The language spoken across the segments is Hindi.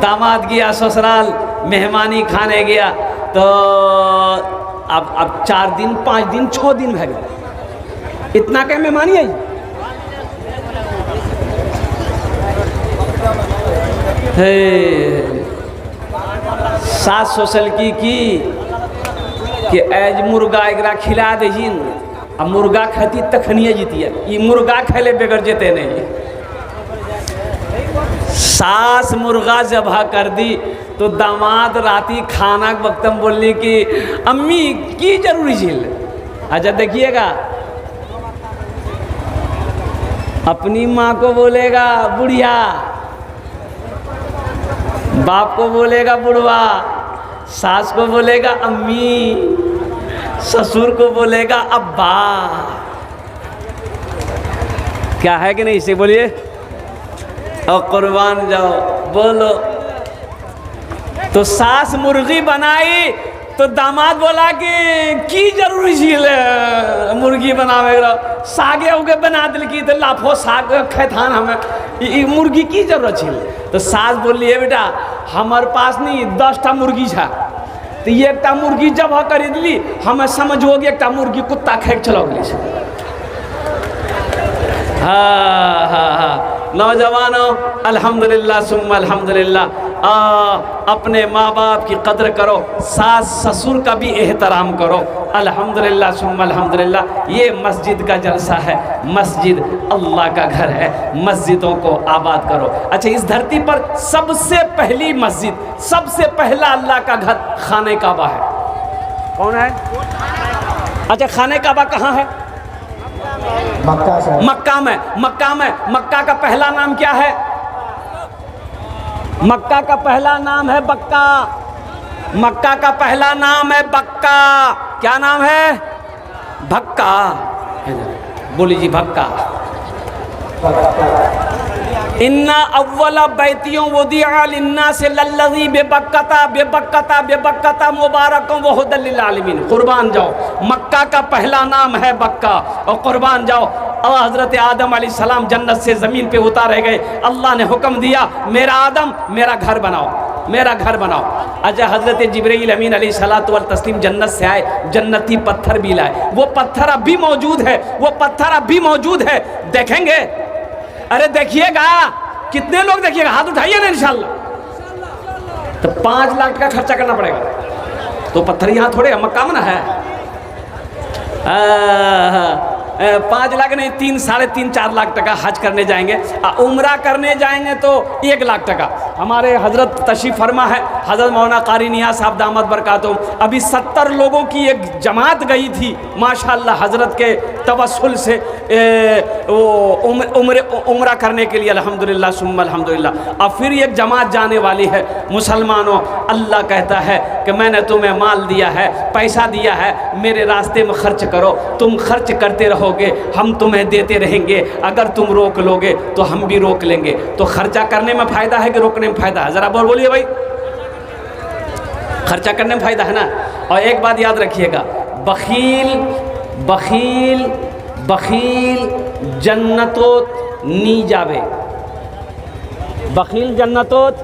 दामाद गया ससुराल, मेहमानी खाने गया, तो अब 4 दिन 5 दिन 6 दिन भर गए, इतना क्या मेहमानी आई। सास सोशल की कि एज मुर्गा एकरा खिला दही, अब मुर्गा खाती तखनिए जीतिए, ये मुर्गा खेले बगैर जेते नहीं। सास मुर्गा जबा कर दी तो दामाद राती खाना के वक्त में बोलने की अम्मी की जरूरी झील। अच्छा देखिएगा, अपनी माँ को बोलेगा बुढ़िया, बाप को बोलेगा बुढ़वा, सास को बोलेगा अम्मी, ससुर को बोलेगा अब्बा। क्या है कि नहीं, इसे बोलिए और कुर्बान जाओ बोलो। तो सास मुर्गी बनाई तो दामाद बोला कि जरूरी झील मुर्गी बनावेगा, सागे उगे बना दिल की तो लाफो साग खैथान हमें मुर्गी की जरूरत झील। तो सास बोली है बेटा हमारे पास नहीं 10टा मुर्गी छा, तो ये एकटा मुर्गी जब खरीद ली, हमें समझ हो गया एकटा मुर्गी कुत्ता खाए चलो गली। हाँ नौजवानों, अल्हम्दुलिल्लाह सुम्मा अल्हम्दुलिल्लाह, अपने माँ बाप की कदर करो, सास ससुर का भी एहतराम करो। अल्हम्दुलिल्लाह सुम्मा अल्हम्दुलिल्लाह। ये मस्जिद का जलसा है, मस्जिद अल्लाह का घर है, मस्जिदों को आबाद करो। अच्छा, इस धरती पर सबसे पहली मस्जिद, सबसे पहला अल्लाह का घर खाने काबा है। कौन है? अच्छा, खाने काबा कहाँ है? मक्का में। मक्का का पहला नाम क्या है? मक्का का पहला नाम है बक्का। मक्का का पहला नाम है बक्का। क्या नाम है? भक्का। बोली जी भक्का। इन्ना अव्वला बैतियों वुदिअ लिन्नास लल्लज़ी बेबक्कता बेबक्कता बेबक्कता मुबारकों व हुदल लिल आलमीन। कुर्बान जाओ, मक्का का पहला नाम है बक्का। और कुर्बान जाओ, और हज़रत आदम अलैहिस्सलाम जन्नत से ज़मीन पे उतारे गए, अल्लाह ने हुक्म दिया मेरा आदम मेरा घर बनाओ, मेरा घर बनाओ। अच्छा, हज़रत जिब्रील अमीन अलैहिस्सलातु व तस्लीम जन्नत से आए, जन्नती पत्थर भी लाए, वो पत्थर अब भी मौजूद है, वो पत्थर अब भी मौजूद है। देखेंगे? अरे देखिएगा, कितने लोग देखिएगा, हाथ उठाइए ना इंशाल्लाह। तो 5 लाख का खर्चा करना पड़ेगा, तो पत्थर यहाँ थोड़े मक्का में ना है। 5 लाख नहीं, 3, साढ़े 3, 4 लाख टका हज करने जाएंगे, उम्रा करने जाएंगे तो 1 लाख टका। हमारे हजरत तशरीफ फरमा है, हजरत मौलाना कारी नियाज़ साहब दामद बरकातुहू, अभी 70 लोगों की एक जमात गई थी माशाअल्लाह हजरत के तवस्सुल से वो उम्रा करने के लिए। अल्हम्दुलिल्लाह सुम्मा अल्हम्दुलिल्लाह। अब फिर एक जमात जाने वाली है। मुसलमानों, अल्लाह कहता है कि मैंने तुम्हें माल दिया है, पैसा दिया है, मेरे रास्ते में खर्च करो। तुम खर्च करते रहोगे, हम तुम्हें देते रहेंगे। अगर तुम रोक लोगे तो हम भी रोक लेंगे। तो खर्चा करने में फ़ायदा है कि रोकने में फ़ायदा है? ज़रा बोलिए भाई। खर्चा करने में फ़ायदा है ना। और एक बात याद रखिएगा, बखील बखील बखील जन्नतोत नी जावे। बखील जन्नतोत,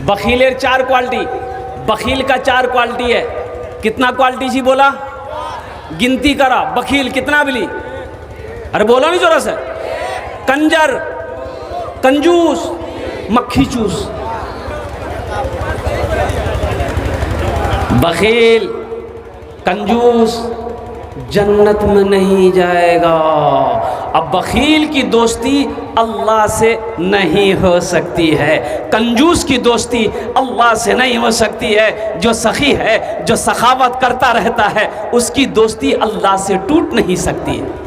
बखीलेर 4 क्वालिटी, बखील का 4 क्वालिटी है। कितना क्वालिटी जी बोला? गिनती करा। बखील कितना बिली? अरे बोलो नहीं जोरा से। कंजर, कंजूस, मक्खी चूस। बखील कंजूस जन्नत में नहीं जाएगा। अब बखील की दोस्ती अल्लाह से नहीं हो सकती है, कंजूस की दोस्ती अल्लाह से नहीं हो सकती है। जो सखी है, जो सखावत करता रहता है, उसकी दोस्ती अल्लाह से टूट नहीं सकती है।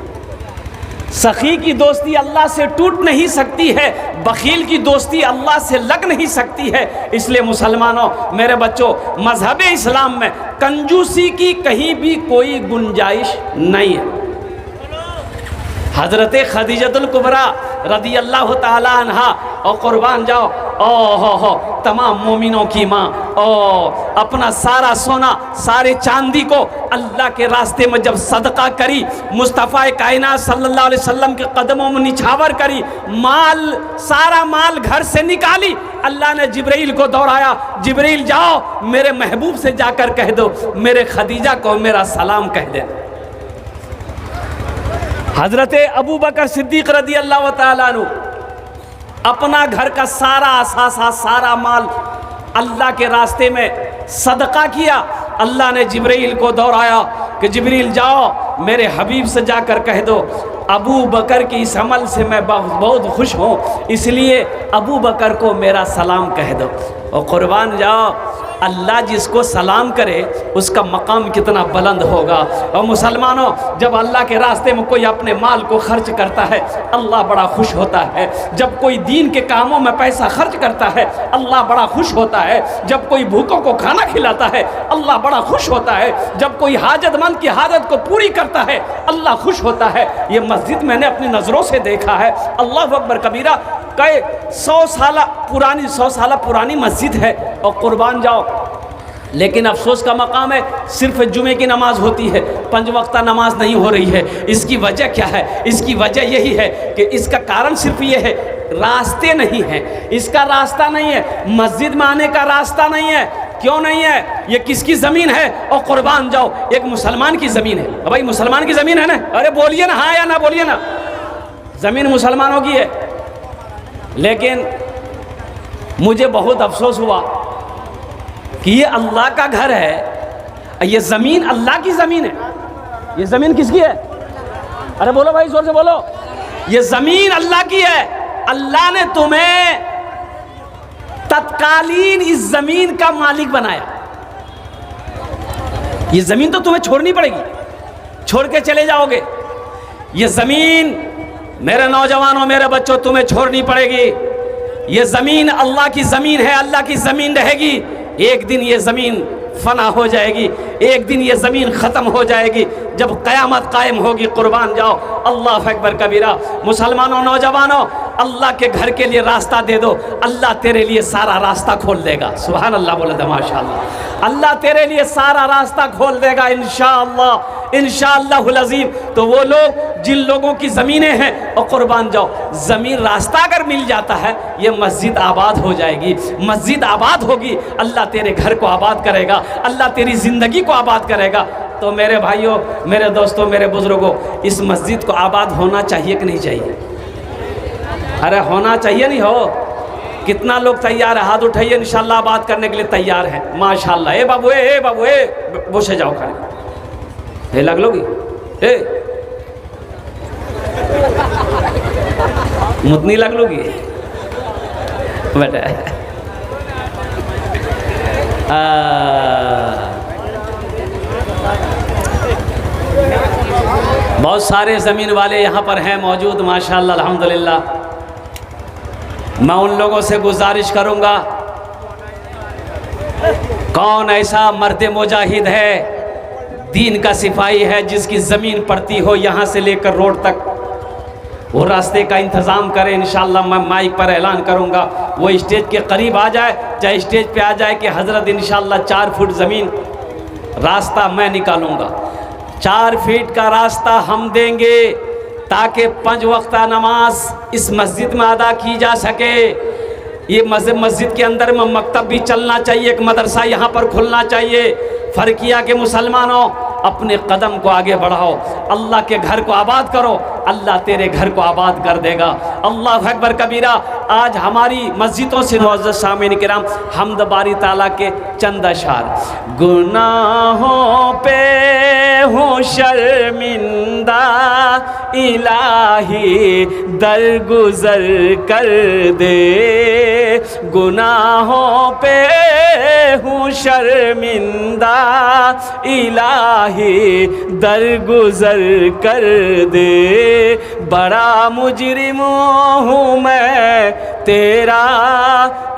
सखी की दोस्ती अल्लाह से टूट नहीं सकती है, बखील की दोस्ती अल्लाह से लग नहीं सकती है। इसलिए मुसलमानों, मेरे बच्चों, मजहब इस्लाम में कंजूसी की कहीं भी कोई गुंजाइश नहीं है। हज़रत खदीजतुल कुबरा रदी अल्लाह ताला अन्हा, और कुर्बान जाओ, ओ हो तमाम मोमिनों की माँ, ओ अपना सारा सोना सारे चांदी को अल्लाह के रास्ते में जब सदका करी, मुस्तफ़ा कायनात सल्लल्लाहु अलैहि वसल्लम के कदमों में निछावर करी, माल सारा माल घर से निकाली, अल्लाह ने जिब्रील को दौड़ाया, जिब्रील जाओ मेरे महबूब से जाकर कह दो मेरे खदीजा को मेरा सलाम कह दे। हजरत अबू बकर सिद्दीक रदी अल्लाह ताला अन्हु अपना घर का सारा असासा सारा माल अल्लाह के रास्ते में सदका किया। अल्लाह ने जिब्रील को दौड़ाया कि जिब्रील जाओ मेरे हबीब से जाकर कह दो अबू बकर की इस अमल से मैं बहुत खुश हूँ, इसलिए अबू बकर को मेरा सलाम कह दो। और कुर्बान जाओ, अल्लाह जिसको सलाम करे उसका मकाम कितना बुलंद होगा। और मुसलमानों, जब अल्लाह के रास्ते में कोई अपने माल को खर्च करता है अल्लाह बड़ा खुश होता है। जब कोई दीन के कामों में पैसा खर्च करता है अल्लाह बड़ा खुश होता है। जब कोई भूखों को खाना खिलाता है अल्लाह बड़ा खुश होता है। जब कोई हाजतमंद की हाजत को पूरी करता है अल्लाह खुश होता है। ये मस्जिद मैंने अपनी नज़रों से देखा है। अल्लाह अकबर कबीरा, कई 100 साल पुरानी मस्जिद है। और कुर्बान जाओ, लेकिन अफसोस का मकाम है सिर्फ जुमे की नमाज होती है, 5 वक्ता नमाज नहीं हो रही है। इसकी वजह क्या है? इसकी वजह यही है कि इसका कारण सिर्फ ये है, रास्ते नहीं हैं। इसका रास्ता नहीं है, मस्जिद में आने का रास्ता नहीं है। क्यों नहीं है? ये किसकी ज़मीन है? और कुर्बान जाओ, एक मुसलमान की ज़मीन है। भाई मुसलमान की ज़मीन है ना? अरे बोलिए ना, हाँ या ना बोलिए ना। ज़मीन मुसलमानों की है। लेकिन मुझे बहुत अफसोस हुआ कि ये अल्लाह का घर है, ये ज़मीन अल्लाह की ज़मीन है। ये ज़मीन किसकी है? अरे बोलो भाई, जोर से बोलो। ये ज़मीन अल्लाह की है। अल्लाह ने तुम्हें तत्कालीन इस ज़मीन का मालिक बनाया। ये ज़मीन तो तुम्हें छोड़नी पड़ेगी, छोड़ के चले जाओगे। ये ज़मीन मेरे नौजवानों, मेरे बच्चों, तुम्हें छोड़नी पड़ेगी। ये ज़मीन अल्लाह की ज़मीन है, अल्लाह की ज़मीन रहेगी। एक दिन ये ज़मीन फना हो जाएगी, एक दिन ये ज़मीन ख़त्म हो जाएगी, जब क़यामत कायम होगी। कुर्बान जाओ, अल्लाह अकबर कबीरा। मुसलमानों, नौजवानों, अल्लाह के घर के लिए रास्ता दे दो, अल्लाह तेरे लिए सारा रास्ता खोल देगा। सुभान अल्लाह बोले तो माशाअल्लाह। अल्लाह तेरे लिए सारा रास्ता खोल देगा इंशाअल्लाह, इंशाअल्लाहुल अज़ीम। तो वो लोग जिन लोगों की ज़मीनें हैं, और कुर्बान जाओ, ज़मीन रास्ता अगर मिल जाता है ये मस्जिद आबाद हो जाएगी। मस्जिद आबाद होगी, अल्लाह तेरे घर को आबाद करेगा, अल्लाह तेरी ज़िंदगी को आबाद करेगा। तो मेरे भाइयों, मेरे दोस्तों, मेरे बुज़ुर्गों, इस मस्जिद को आबाद होना चाहिए कि नहीं चाहिए? अरे होना चाहिए नहीं हो? कितना लोग तैयार है? हाथ उठाइए, इंशाअल्लाह आबाद करने के लिए तैयार है। माशाअल्लाह। ए बाबू, ए बाबू, ए बोसे जाओ खाली, लग लोगी ए मुतनी लग लोगी बेटा। बहुत सारे ज़मीन वाले यहाँ पर हैं मौजूद, माशाअल्लाह, अल्हम्दुलिल्लाह। मैं उन लोगों से गुजारिश करूँगा, कौन ऐसा मर्द मुजाहिद है, दीन का सिपाही है, जिसकी ज़मीन पड़ती हो यहाँ से लेकर रोड तक, वो रास्ते का इंतज़ाम करें। इंशाअल्लाह मैं माइक पर ऐलान करूँगा, वो स्टेज के करीब आ जाए, चाहे स्टेज पे आ जाए कि हज़रत इंशाअल्लाह 4 फुट ज़मीन रास्ता मैं निकालूँगा। 4 फीट का रास्ता हम देंगे ताकि 5 वक्ता नमाज इस मस्जिद में अदा की जा सके। ये मस्जिद के अंदर में मकतब भी चलना चाहिए, एक मदरसा यहाँ पर खुलना चाहिए। फ़र्किया के मुसलमानों, अपने कदम को आगे बढ़ाओ, अल्लाह के घर को आबाद करो, अल्लाह तेरे घर को आबाद कर देगा। अल्लाह अकबर कबीरा। आज हमारी मस्जिदों से मुअज़्ज़ज़ सामीन किराम, हम्द बारी ताला के चंद अशार। गुनाहों पे हूँ शर्मिंदा, इलाही दरगुज़र कर दे। गुनाहों पे हूँ शर्मिंदा, इलाही दरगुज़र कर दे। बड़ा मुजरिम हूँ मैं तेरा,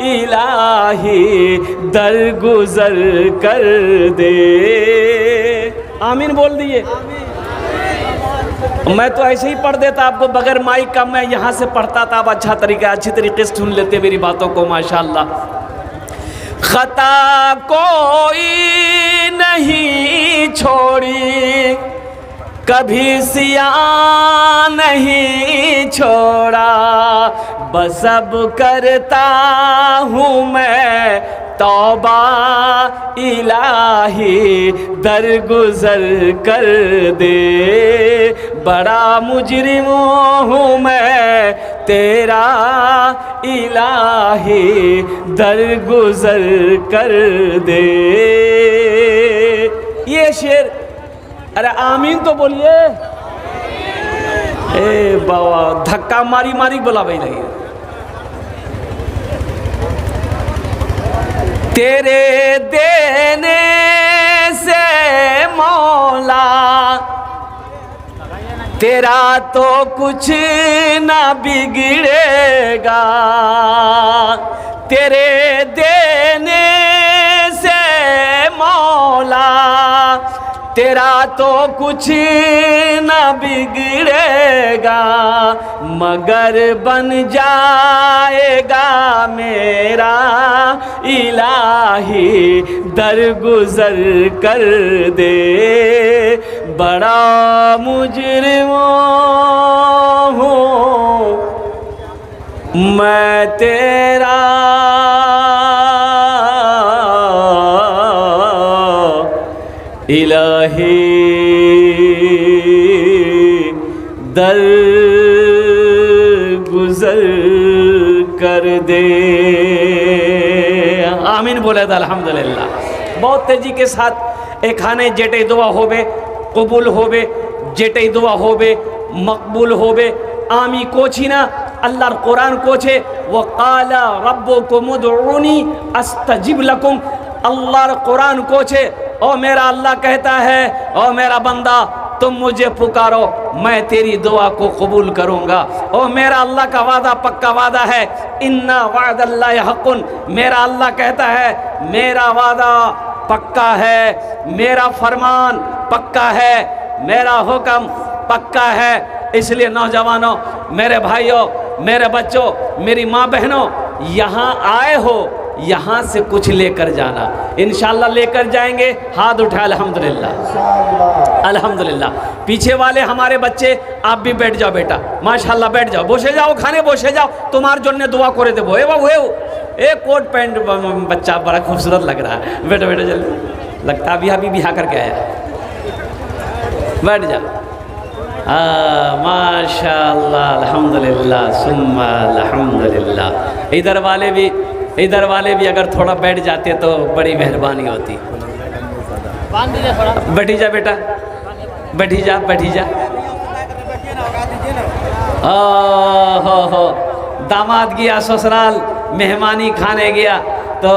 इलाही दरगुज़र कर दे। आमीन बोल दिए। मैं तो ऐसे ही पढ़ देता आपको बगैर माइक का, मैं यहाँ से पढ़ता था, आप अच्छी तरीके से सुन लेते मेरी बातों को माशाअल्लाह। खता कोई नहीं छोड़ी, कभी सिया नहीं छोड़ा, बस अब करता हूँ मैं तौबा इलाही, दरगुजर कर दे, बड़ा मुजरिम हूँ मैं तेरा इलाही, दरगुजर कर दे। ये शेर, अरे आमीन तो बोलिए। ए बाबा धक्का मारी मारी बोला भाई नहीं। तेरे देने से मौला तेरा तो कुछ ना बिगड़ेगा, तेरे देने से मौला तेरा तो कुछ ना बिगड़ेगा, मगर बन जाएगा मेरा इलाही, दरगुजर कर दे, बड़ा मुजरिम हूँ मैं तेरा इलाही, दर गुजर कर दे। आमीन बोले था अल्हम्दुलिल्लाह। बहुत तेजी के साथ एखाने जेटे दुआ होबे कबूल होबे, जेटे दुआ होबे मकबूल होबे। आमी कोची ना अल्लाहर कुरान कोचे, व काला रब्बुकुम उदऊनी अस्तजिब लकुम। अल्लाहर कुरान कोचे, ओ मेरा अल्लाह कहता है, ओ मेरा बंदा तुम मुझे पुकारो, मैं तेरी दुआ को कबूल करूँगा। ओ मेरा अल्लाह का वादा पक्का वादा है, इन्ना वादल्लाहि हक़्क़ुन। मेरा अल्लाह कहता है मेरा वादा पक्का है, मेरा फरमान पक्का है, मेरा हुक्म पक्का है। इसलिए नौजवानों, मेरे भाइयों, मेरे बच्चों, मेरी माँ बहनों, यहाँ आए हो, यहाँ से कुछ लेकर जाना, इंशाल्लाह लेकर जाएंगे। हाथ उठा अल्हम्दुलिल्लाह अल्हम्दुलिल्लाह। पीछे वाले हमारे बच्चे, आप भी बैठ जाओ बेटा, माशाल्लाह बैठ जाओ, बसे जाओ, खाने बसे जाओ, तुम्हारे जोने दुआ करे देबो। ए बाबू एक कोट पैंट बच्चा बड़ा खूबसूरत लग रहा है, बेटा बेटा जल्दी, लगता अभी अभी बिहा करके आया, बैठ जा। माशाल्लाह अल्हम्दुलिल्लाह सुम्मा अल्हम्दुलिल्लाह। इधर वाले भी अगर थोड़ा बैठ जाते तो बड़ी मेहरबानी होती। बैठी जा बेटा, बैठी जा, बैठी जा। हो दामाद गया ससुराल, मेहमानी खाने गया, तो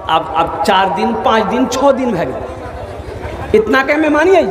अब 4 दिन 5 दिन 6 दिन भर इतना क्या मेहमानी आई।